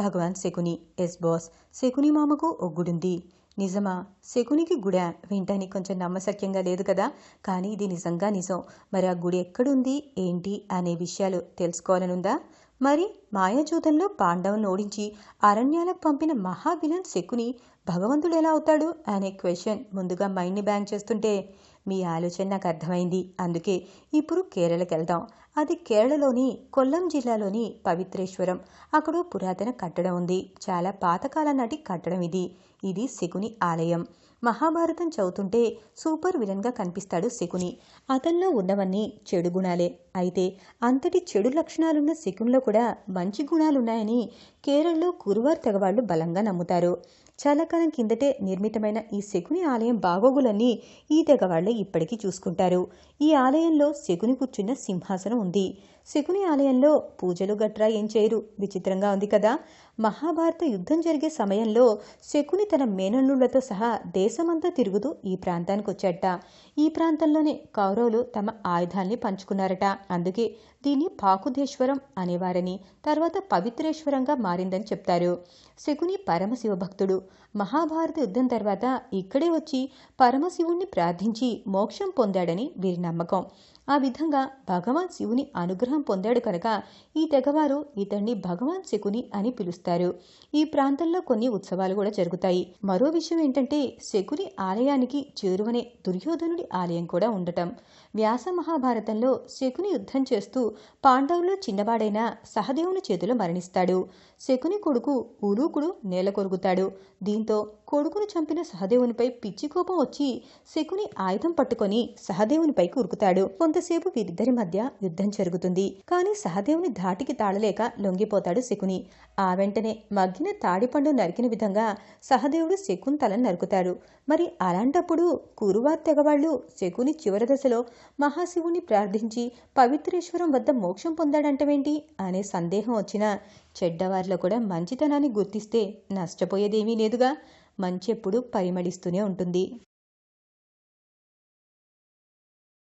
భగవాన్ Shakuni. Yes boss, Shakuni మామకు ఓ గుడుంది. నిజమా? శకునికి గుడా? వింటానికి కొంచెం నమ్మశక్యంగా లేదు కదా, కానీ ఇది నిజంగా నిజం. మరి ఆ గుడి ఎక్కడుంది, ఏంటి అనే విషయాలు తెలుసుకోవాలనుందా? మరి మాయాజూదంలో పాండవులను ఓడించి అరణ్యాలకు పంపిన మహావిలన్ శకుని భగవంతుడు ఎలా అవుతాడు అనే క్వశ్చన్ ముందుగా మైండ్ని బ్యాంక్ చేస్తుంటే మీ ఆలోచన నాకు అర్థమైంది. అందుకే ఇప్పుడు కేరళకి వెళ్దాం. అది కేరళలోని కొల్లం జిల్లాలోని పవిత్రేశ్వరం. అక్కడ పురాతన కట్టడం ఉంది. చాలా పాతకాలం నాటి కట్టడం ఇది. ఇది శకుని ఆలయం. మహాభారతం చదువుతుంటే సూపర్ విలన్గా కనిపిస్తాడు శకుని. అతనిలో ఉన్నవన్నీ చెడు గుణాలే. అయితే అంతటి చెడు లక్షణాలున్న శకునిలో కూడా మంచి గుణాలున్నాయని కేరళలో కురువార్ తెగవాళ్లు బలంగా నమ్ముతారు. చాలా కాలం కిందటే నిర్మితమైన ఈ శకుని ఆలయం బాగోగులన్నీ ఈ తెగవాళ్లే ఇప్పటికీ చూసుకుంటారు. ఈ ఆలయంలో శకుని కూర్చున్న సింహాసనం ఉంది. శకుని ఆలయంలో పూజలు గట్రా ఏం చేయరు. విచిత్రంగా ఉంది కదా. మహాభారత యుద్ధం జరిగే సమయంలో శకుని తన మేనల్లుళ్లతో సహా దేశమంతా తిరుగుతూ ఈ ప్రాంతానికి వచ్చాట. ఈ ప్రాంతంలోనే కౌరవులు తమ ఆయుధాల్ని పంచుకున్నారట. అందుకే దీన్ని పాకుదేశ్వరం అనేవారని, తర్వాత పవిత్రేశ్వరంగా మారిందని చెప్తారు. శకుని పరమశివ భక్తుడు. మహాభారత యుద్ధం తర్వాత ఇక్కడే వచ్చి పరమశివుణ్ణి ప్రార్థించి మోక్షం పొందాడని వీరి నమ్మకం. ఆ విధంగా భగవాన్ శివుని అనుగ్రహం పొందాడు కనుక ఈ తెగవారు ఇతన్ని భగవాన్ శకుని అని పిలుస్తారు. ఈ ప్రాంతంలో కొన్ని ఉత్సవాలు కూడా జరుగుతాయి. మరో విషయం ఏంటంటే శకుని ఆలయానికి చేరువనే దుర్యోధనుడి ఆలయం కూడా ఉండటం. వ్యాస మహాభారతంలో శకుని యుద్ధం చేస్తూ పాండవుల్లో చిన్నవాడైన సహదేవుని చేతిలో మరణిస్తాడు. శకుని కొడుకు ఉలూకుడు నేల కొరుగుతాడు. దీంతో కొడుకును చంపిన సహదేవునిపై పిచ్చి కోపం వచ్చి శకుని ఆయుధం పట్టుకొని సహదేవునిపైకి ఉరుకుతాడు. కొంతసేపు వీరిద్దరి మధ్య యుద్ధం జరుగుతుంది. కానీ సహదేవుని ధాటికి తాళలేక లొంగిపోతాడు శకుని. ఆ వెంటనే మగ్గిన తాడిపండు నరికిన విధంగా సహదేవుడు శకుని తలను నరుకుతాడు. మరి అలాంటప్పుడు కురువార్ తెగవాళ్లు శకుని చివరి దశలో మహాశివుని ప్రార్థించి పవిత్రేశ్వరం వద్ద మోక్షం పొందాడంటవేంటి అనే సందేహం వచ్చినా చెడ్డవారిలో కూడా మంచితనాన్ని గుర్తిస్తే నష్టపోయేదేమీ లేదుగా. మంచెప్పుడు పరిమళిస్తూనే ఉంటుంది.